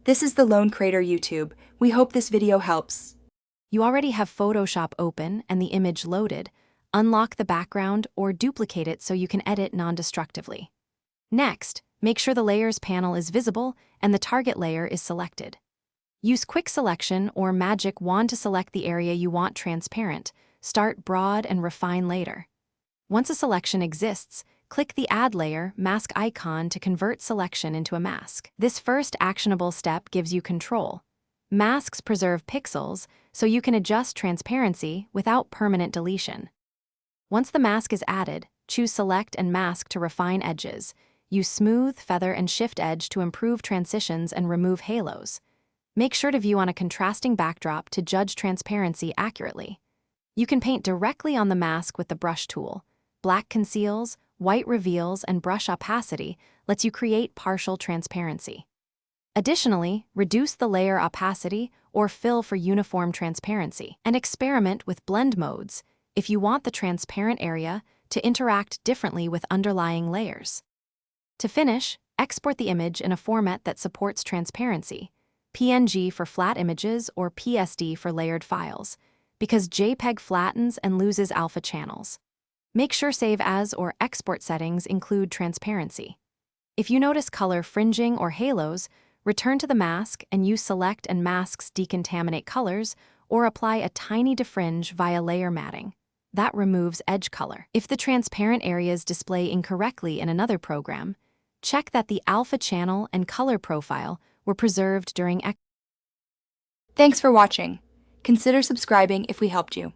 This is the Lone Crater YouTube. We hope this video helps. You already have Photoshop open and the image loaded. Unlock the background or duplicate it so you can edit non-destructively. Next, make sure the Layers panel is visible and the target layer is selected. Use Quick Selection or Magic Wand to select the area you want transparent. Start broad and refine later. Once a selection exists, click the Add Layer mask icon to convert selection into a mask. This first actionable step gives you control. Masks preserve pixels, so you can adjust transparency without permanent deletion. Once the mask is added, choose Select and Mask to refine edges. Use Smooth, Feather, and Shift Edge to improve transitions and remove halos. Make sure to view on a contrasting backdrop to judge transparency accurately. You can paint directly on the mask with the brush tool. Black conceals, white reveals, and brush opacity lets you create partial transparency. Additionally, reduce the layer opacity or fill for uniform transparency, and experiment with blend modes if you want the transparent area to interact differently with underlying layers. To finish, export the image in a format that supports transparency, PNG for flat images or PSD for layered files, because JPEG flattens and loses alpha channels. Make sure Save As or Export settings include transparency. If you notice color fringing or halos, return to the mask and use Select and Mask's Decontaminate Colors or apply a tiny defringe via layer matting. That removes edge color. If the transparent areas display incorrectly in another program, check that the alpha channel and color profile were preserved during Thanks for watching. Consider subscribing if we helped you.